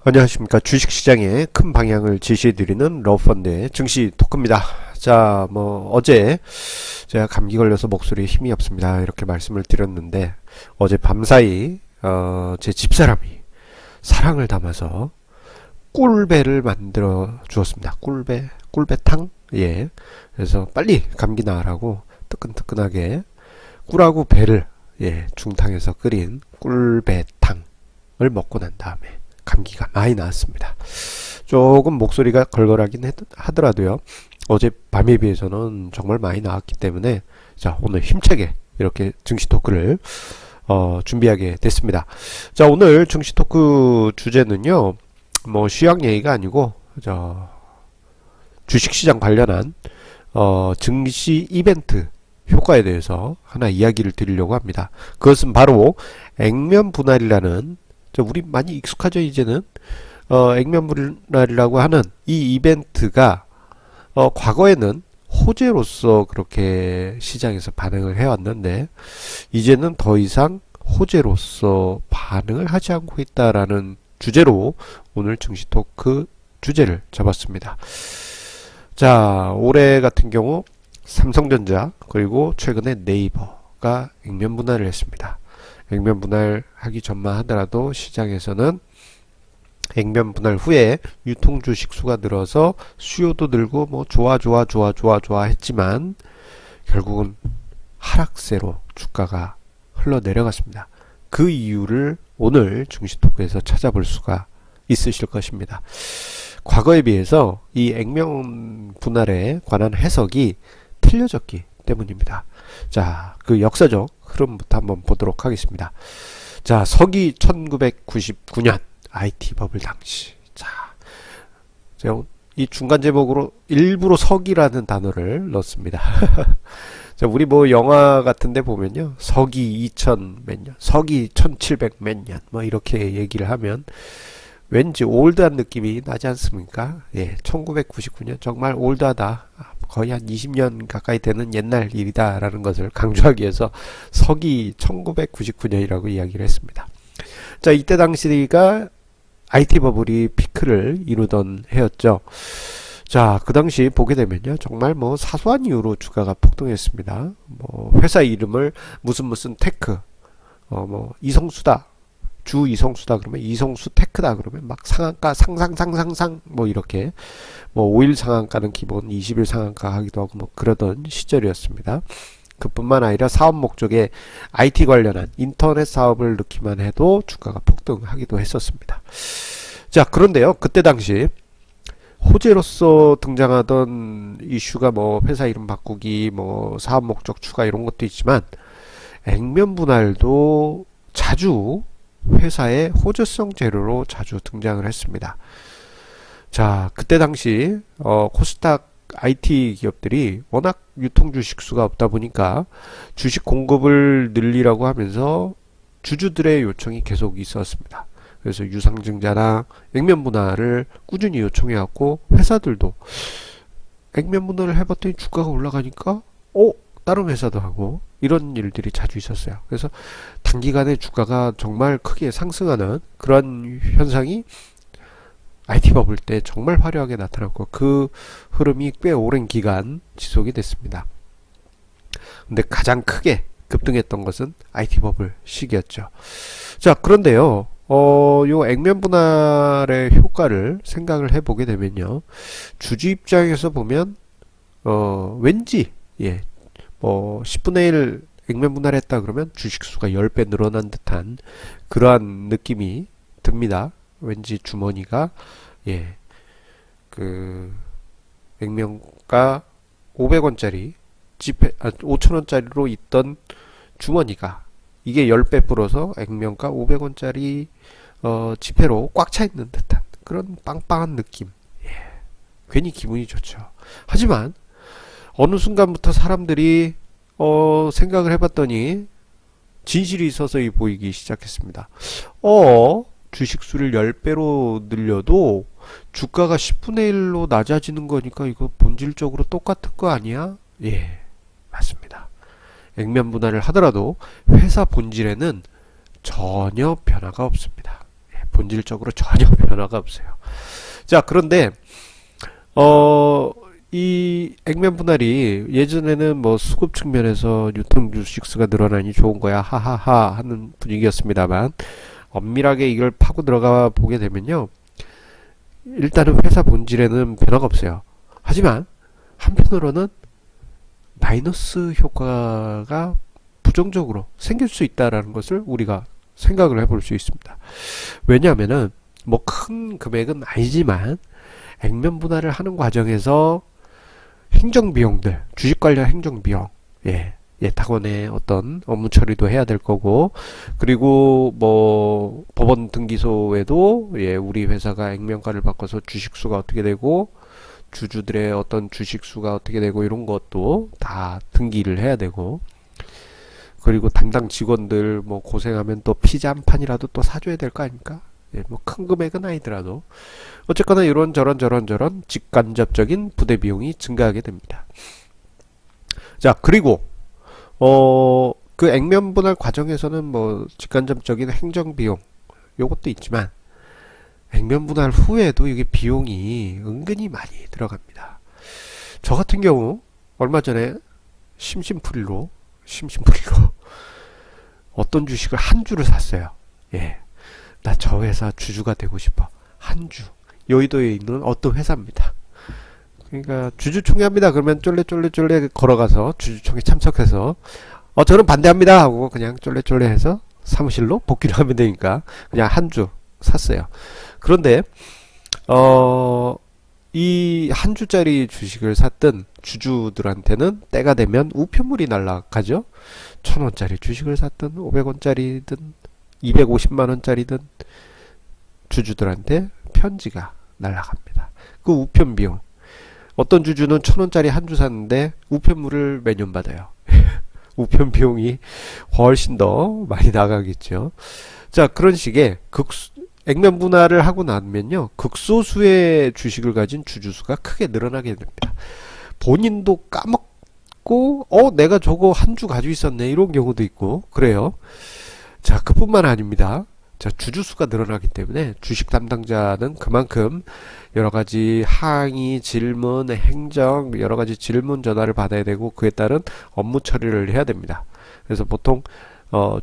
안녕하십니까. 주식시장의 큰 방향을 제시해드리는 러펀드의 증시 토크입니다. 자, 어제 제가 감기 걸려서 목소리에 힘이 없습니다. 이렇게 말씀을 드렸는데, 어제 밤사이, 제 집사람이 사랑을 담아서 꿀배를 만들어 주었습니다. 꿀배탕? 예. 그래서 빨리 감기 나으라고 뜨끈뜨끈하게 꿀하고 배를, 중탕에서 끓인 꿀배탕을 먹고 난 다음에 감기가 많이 나았습니다. 조금 목소리가 걸걸하긴 하더라도요. 어제 밤에 비해서는 정말 많이 나았기 때문에 자, 오늘 힘차게 이렇게 증시 토크를 준비하게 됐습니다. 자, 오늘 증시 토크 주제는요. 쉬학 얘기가 아니고 주식시장 관련한 증시 이벤트 효과에 대해서 하나 이야기를 드리려고 합니다. 그것은 바로 액면 분할이라는, 우리 많이 익숙하죠 이제는. 액면 분할이라고 하는 이 이벤트가 과거에는 호재로서 그렇게 시장에서 반응을 해왔는데, 이제는 더 이상 호재로서 반응을 하지 않고 있다라는 주제로 오늘 증시 토크 주제를 잡았습니다. 자, 올해 같은 경우 삼성전자 그리고 최근에 네이버가 액면 분할을 했습니다. 액면 분할 하기 전만 하더라도 시장에서는 액면 분할 후에 유통 주식 수가 늘어서 수요도 늘고 좋아 했지만 결국은 하락세로 주가가 흘러 내려갔습니다. 그 이유를 오늘 증시 토크에서 찾아볼 수가 있으실 것입니다. 과거에 비해서 이 액면 분할에 관한 해석이 틀려졌기 때문입니다. 자, 그 역사적 흐름부터 한번 보도록 하겠습니다. 자, 서기 1999년 IT 버블 당시. 자, 제가 이 중간 제목으로 일부러 서기라는 단어를 넣습니다. 자, 우리 영화 같은데 보면요, 서기 2000 몇 년, 서기 1700 몇 년, 이렇게 얘기를 하면 왠지 올드한 느낌이 나지 않습니까? 예, 1999년 정말 올드하다. 거의 한 20년 가까이 되는 옛날 일이다 라는 것을 강조하기 위해서 서기 1999년이라고 이야기를 했습니다. 자, 이때 당시가 IT 버블이 피크를 이루던 해였죠. 자, 그 당시 보게 되면요, 정말 사소한 이유로 주가가 폭등했습니다. 회사 이름을 무슨 테크, 이성수다, 주 이성수다 그러면 이성수 테크다 그러면 막 상한가 상상 이렇게 5일 상한가는 기본 20일 상한가 하기도 하고 그러던 시절이었습니다. 그뿐만 아니라 사업 목적에 IT 관련한 인터넷 사업을 넣기만 해도 주가가 폭등하기도 했었습니다. 자, 그런데요, 그때 당시 호재로서 등장하던 이슈가 회사 이름 바꾸기, 사업 목적 추가 이런 것도 있지만 액면 분할도 자주 회사의 호재성 재료로 자주 등장을 했습니다. 자, 그때 당시 코스닥 IT 기업들이 워낙 유통 주식 수가 없다 보니까 주식 공급을 늘리라고 하면서 주주들의 요청이 계속 있었습니다. 그래서 유상증자나 액면 분할을 꾸준히 요청해왔고, 회사들도 액면 분할을 해봤더니 주가가 올라가니까 다른 회사도 하고 이런 일들이 자주 있었어요. 그래서 단기간에 주가가 정말 크게 상승하는 그런 현상이 IT 버블 때 정말 화려하게 나타났고, 그 흐름이 꽤 오랜 기간 지속이 됐습니다. 근데 가장 크게 급등했던 것은 IT 버블 시기였죠. 자, 그런데요, 요 액면 분할의 효과를 생각을 해보게 되면요, 주주 입장에서 보면 왠지 10분의 1 액면 분할했다 그러면 주식수가 10배 늘어난 듯한 그러한 느낌이 듭니다. 왠지 주머니가 액면가 500원짜리 지폐 5,000원짜리로 있던 주머니가 이게 10배 불어서 액면가 500원짜리 지폐로 꽉 차 있는 듯한 그런 빵빵한 느낌. 괜히 기분이 좋죠. 하지만 어느 순간부터 사람들이 생각을 해봤더니 진실이 서서히 보이기 시작했습니다. 주식수를 10배로 늘려도 주가가 10분의 1로 낮아지는 거니까 이거 본질적으로 똑같은 거 아니야? 예, 맞습니다. 액면 분할을 하더라도 회사 본질에는 전혀 변화가 없습니다. 본질적으로 전혀 변화가 없어요. 자, 그런데 이 액면 분할이 예전에는 뭐 수급 측면에서 유통 주식수가 늘어나니 좋은 거야 하하하 하는 분위기였습니다만, 엄밀하게 이걸 파고 들어가 보게 되면요, 일단은 회사 본질에는 변화가 없어요. 하지만 한편으로는 마이너스 효과가 부정적으로 생길 수 있다라는 것을 우리가 생각을 해볼 수 있습니다. 왜냐하면은 뭐 큰 금액은 아니지만 액면 분할을 하는 과정에서 행정비용들, 주식 관련 행정비용, 예탁원의 어떤 업무 처리도 해야 될 거고, 그리고 뭐 법원 등기소에도 우리 회사가 액면가를 바꿔서 주식수가 어떻게 되고 주주들의 어떤 주식수가 어떻게 되고 이런 것도 다 등기를 해야 되고, 그리고 담당 직원들 뭐 고생하면 또 피자 한 판이라도 또 사줘야 될 거 아닙니까? 뭐 큰 금액은 아니더라도 어쨌거나 이런 저런 직간접적인 부대 비용이 증가하게 됩니다. 자, 그리고 그 액면 분할 과정에서는 뭐 직간접적인 행정 비용 요것도 있지만, 액면 분할 후에도 이게 비용이 은근히 많이 들어갑니다. 저 같은 경우 얼마 전에 심심풀이로 어떤 주식을 한 주를 샀어요. 나 저 회사 주주가 되고 싶어. 한 주. 여의도에 있는 어떤 회사입니다. 그러니까 주주총회 합니다. 그러면 쫄래 걸어가서 주주총회 참석해서 저는 반대합니다 하고 그냥 쫄래 해서 사무실로 복귀를 하면 되니까 그냥 한 주 샀어요. 그런데 이 한 주짜리 주식을 샀던 주주들한테는 때가 되면 우편물이 날라가죠. 1,000원짜리 주식을 샀든 500원짜리든 250만원짜리든 주주들한테 편지가 날라갑니다. 그 우편 비용, 어떤 주주는 1,000원짜리 한 주 샀는데 우편물을 매년 받아요. 우편 비용이 훨씬 더 많이 나가겠죠. 자, 그런 식의 액면 분할을 하고 나면요, 극소수의 주식을 가진 주주수가 크게 늘어나게 됩니다. 본인도 까먹고 내가 저거 한 주 가지고 있었네 이런 경우도 있고 그래요. 자, 그뿐만 아닙니다. 자, 주주수가 늘어나기 때문에 주식 담당자는 그만큼 여러가지 항의, 질문, 행정, 여러가지 질문 전화를 받아야 되고 그에 따른 업무 처리를 해야 됩니다. 그래서 보통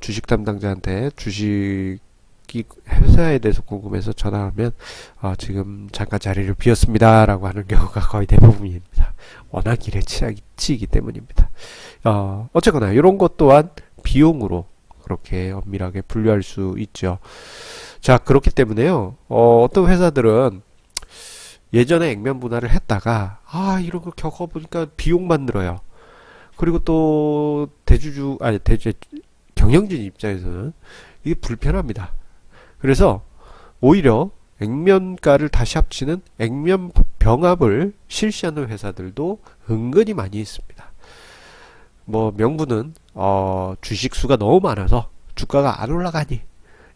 주식 담당자한테 주식이 회사에 대해서 궁금해서 전화하면 지금 잠깐 자리를 비웠습니다 라고 하는 경우가 거의 대부분입니다. 워낙 일에 치이기 때문입니다. 어쨌거나 이런 것 또한 비용으로 그렇게 엄밀하게 분류할 수 있죠. 자, 그렇기 때문에요, 어떤 회사들은 예전에 액면 분할을 했다가 이런 걸 겪어보니까 비용만 들어요. 그리고 또 경영진 입장에서는 이게 불편합니다. 그래서 오히려 액면가를 다시 합치는 액면 병합을 실시하는 회사들도 은근히 많이 있습니다. 뭐 명분은 주식수가 너무 많아서 주가가 안 올라가니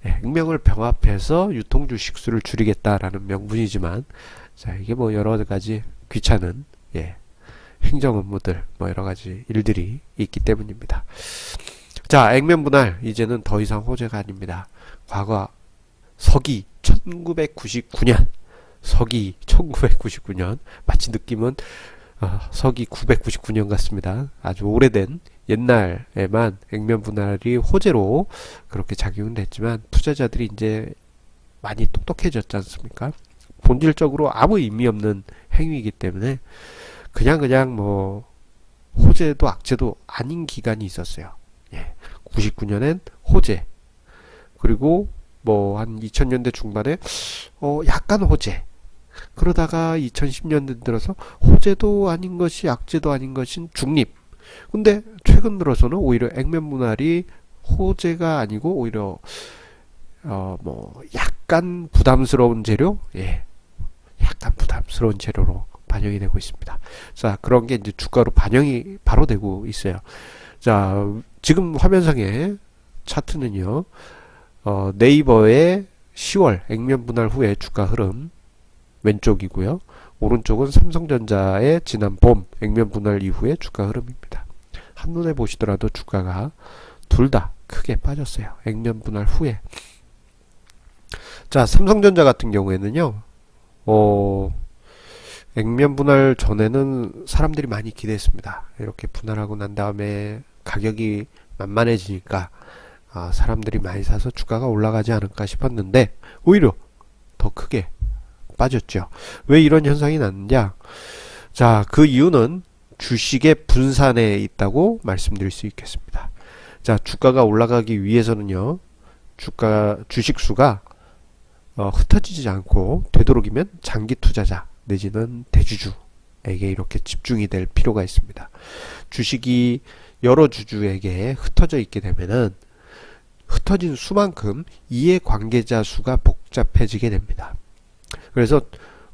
액면을 병합해서 유통 주식수를 줄이겠다라는 명분이지만, 자, 이게 뭐 여러 가지 귀찮은 행정 업무들 뭐 여러 가지 일들이 있기 때문입니다. 자, 액면 분할 이제는 더 이상 호재가 아닙니다. 과거 서기 1999년 마치 느낌은 서기 999년 같습니다. 아주 오래된 옛날에만 액면 분할이 호재로 그렇게 작용을 했지만 투자자들이 이제 많이 똑똑해졌지 않습니까? 본질적으로 아무 의미 없는 행위이기 때문에 그냥 뭐 호재도 악재도 아닌 기간이 있었어요. 99년엔 호재, 그리고 뭐 한 2000년대 중반에 약간 호재, 그러다가 2010년대 들어서 호재도 아닌 것이 악재도 아닌 것인 중립. 근데 최근 들어서는 오히려 액면 분할이 호재가 아니고 오히려 뭐 약간 부담스러운 재료, 약간 부담스러운 재료로 반영이 되고 있습니다. 자, 그런 게 이제 주가로 반영이 바로 되고 있어요. 자, 지금 화면상에 차트는요, 네이버의 10월 액면 분할 후의 주가 흐름 왼쪽이고요. 오른쪽은 삼성전자의 지난 봄 액면 분할 이후의 주가 흐름입니다. 한눈에 보시더라도 주가가 둘 다 크게 빠졌어요. 액면 분할 후에. 자, 삼성전자 같은 경우에는요, 액면 분할 전에는 사람들이 많이 기대했습니다. 이렇게 분할하고 난 다음에 가격이 만만해지니까 사람들이 많이 사서 주가가 올라가지 않을까 싶었는데 오히려 더 크게 빠졌죠. 왜 이런 현상이 났느냐? 자, 그 이유는 주식의 분산에 있다고 말씀드릴 수 있겠습니다. 자, 주가가 올라가기 위해서는요, 주식 수가 흩어지지 않고 되도록이면 장기 투자자 내지는 대주주에게 이렇게 집중이 될 필요가 있습니다. 주식이 여러 주주에게 흩어져 있게 되면은 흩어진 수만큼 이해관계자 수가 복잡해지게 됩니다. 그래서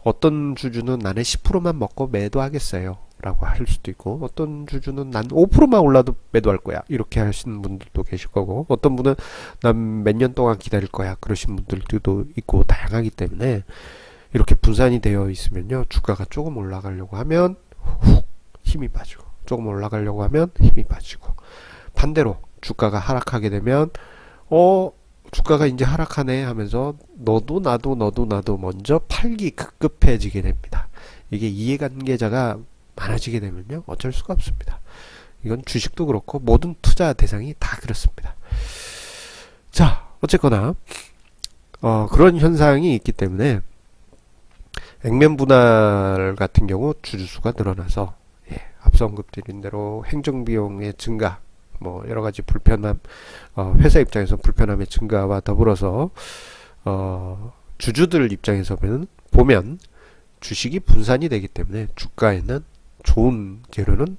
어떤 주주는 나는 10%만 먹고 매도하겠어요 라고 할 수도 있고, 어떤 주주는 난 5%만 올라도 매도할 거야 이렇게 하시는 분들도 계실 거고, 어떤 분은 난 몇 년 동안 기다릴 거야 그러신 분들도 있고, 다양하기 때문에 이렇게 분산이 되어 있으면요, 주가가 조금 올라가려고 하면 훅 힘이 빠지고, 조금 올라가려고 하면 힘이 빠지고, 반대로 주가가 하락하게 되면 주가가 이제 하락하네 하면서 너도 나도 먼저 팔기 급급해지게 됩니다. 이게 이해관계자가 많아지게 되면요, 어쩔 수가 없습니다. 이건 주식도 그렇고 모든 투자 대상이 다 그렇습니다. 자, 어쨌거나 그런 현상이 있기 때문에 액면 분할 같은 경우 주주수가 늘어나서, 앞서 언급드린 대로 행정비용의 증가, 뭐 여러가지 불편함, 회사 입장에서 불편함의 증가와 더불어서 주주들 입장에서 보면 주식이 분산이 되기 때문에 주가에는 좋은 재료는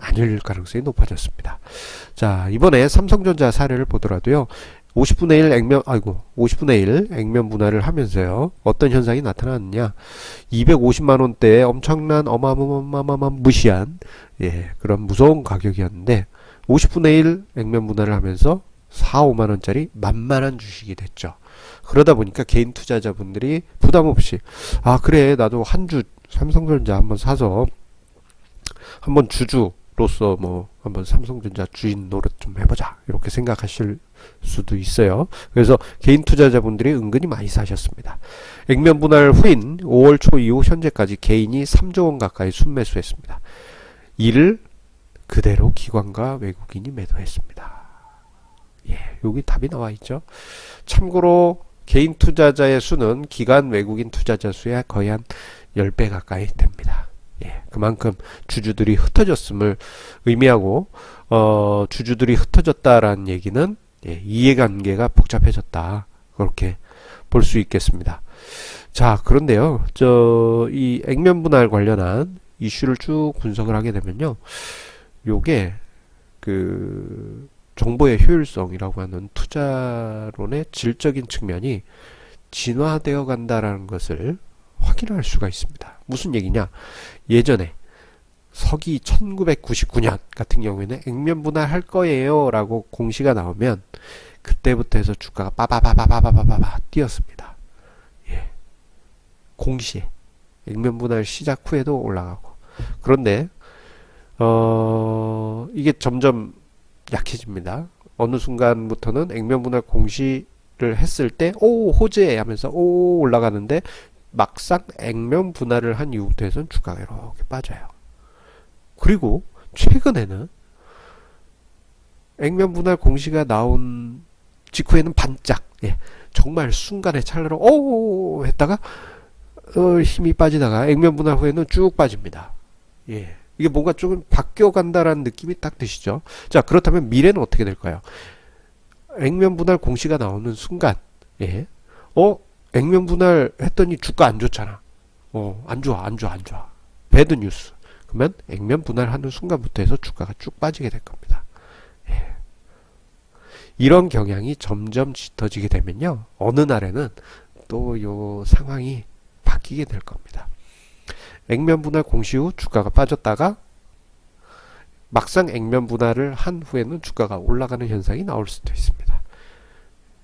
아닐 가능성이 높아졌습니다. 자, 이번에 삼성전자 사례를 보더라도요, 50분의 1 액면 분할을 하면서요, 어떤 현상이 나타났느냐, 250만원대의 엄청난 어마어마한 무시한, 그런 무서운 가격이었는데 50분의 1 액면 분할을 하면서 4, 5만원짜리 만만한 주식이 됐죠. 그러다 보니까 개인 투자자분들이 부담 없이, 그래, 나도 한 주 삼성전자 한번 사서 한번 주주로서 한번 삼성전자 주인 노릇 좀 해보자 이렇게 생각하실 수도 있어요. 그래서 개인 투자자분들이 은근히 많이 사셨습니다. 액면 분할 후인 5월 초 이후 현재까지 개인이 3조 원 가까이 순매수했습니다. 이를 그대로 기관과 외국인이 매도했습니다. 여기 답이 나와 있죠. 참고로 개인 투자자의 수는 기관 외국인 투자자 수의 거의 한 10배 가까이 됩니다. 그만큼 주주들이 흩어졌음을 의미하고, 주주들이 흩어졌다라는 얘기는 이해관계가 복잡해졌다, 그렇게 볼 수 있겠습니다. 자, 그런데요, 이 액면 분할 관련한 이슈를 쭉 분석을 하게 되면요, 요게 그 정보의 효율성이라고 하는 투자론의 질적인 측면이 진화되어 간다라는 것을 확인할 수가 있습니다. 무슨 얘기냐? 예전에 서기 1999년 같은 경우에는 액면 분할할 거예요 라고 공시가 나오면 그때부터 해서 주가가 빠바바바바바바바 뛰었습니다. 공시에 액면 분할 시작 후에도 올라가고. 그런데 이게 점점 약해집니다. 어느 순간부터는 액면 분할 공시를 했을 때 호재 하면서 올라가는데, 막상 액면 분할을 한 이후부터 해서는 주가가 이렇게 빠져요. 그리고 최근에는 액면 분할 공시가 나온 직후에는 반짝, 정말 순간에 찰나로 했다가 힘이 빠지다가 액면 분할 후에는 쭉 빠집니다. 이게 뭔가 조금 바뀌어 간다라는 느낌이 딱 드시죠? 자, 그렇다면 미래는 어떻게 될까요? 액면 분할 공시가 나오는 순간, 액면 분할 했더니 주가 안 좋잖아. 안 좋아. 배드 뉴스. 그러면 액면 분할하는 순간부터 해서 주가가 쭉 빠지게 될 겁니다. 이런 경향이 점점 짙어지게 되면요, 어느 날에는 또 요 상황이 바뀌게 될 겁니다. 액면 분할 공시 후 주가가 빠졌다가 막상 액면 분할을 한 후에는 주가가 올라가는 현상이 나올 수도 있습니다.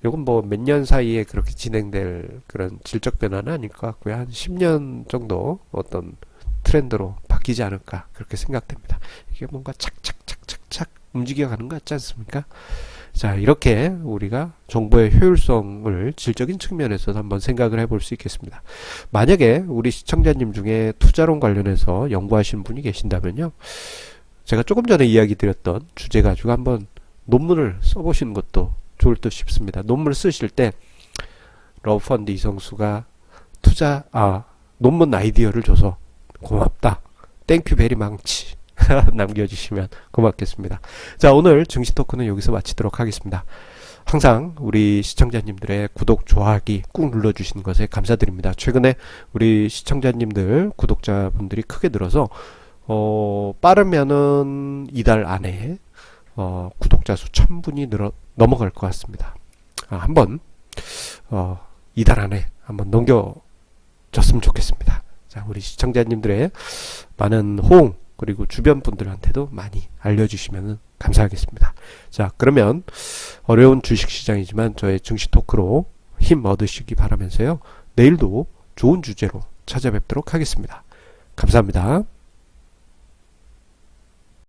이건 몇 년 사이에 그렇게 진행될 그런 질적 변화는 아닐 것 같고요. 한 10년 정도 어떤 트렌드로 바뀌지 않을까 그렇게 생각됩니다. 이게 뭔가 착착착착착 움직여가는 것 같지 않습니까? 자, 이렇게 우리가 정보의 효율성을 질적인 측면에서 한번 생각을 해볼 수 있겠습니다. 만약에 우리 시청자님 중에 투자론 관련해서 연구하시는 분이 계신다면요, 제가 조금 전에 이야기 드렸던 주제 가지고 한번 논문을 써보시는 것도 좋을 듯 싶습니다. 논문을 쓰실 때 러브펀드 이성수가 논문 아이디어를 줘서 고맙다, 땡큐 베리 망치 남겨주시면 고맙겠습니다. 자, 오늘 증시 토크는 여기서 마치도록 하겠습니다. 항상 우리 시청자님들의 구독, 좋아하기 꾹 눌러주시는 것에 감사드립니다. 최근에 우리 시청자님들, 구독자분들이 크게 늘어서 빠르면은 이달 안에 구독자 수 1000분이 넘어갈 것 같습니다. 한번 이달 안에 한번 넘겨줬으면 좋겠습니다. 자, 우리 시청자님들의 많은 호응, 그리고 주변 분들한테도 많이 알려주시면 감사하겠습니다. 자, 그러면 어려운 주식시장이지만 저의 증시 토크로 힘 얻으시기 바라면서요, 내일도 좋은 주제로 찾아뵙도록 하겠습니다. 감사합니다.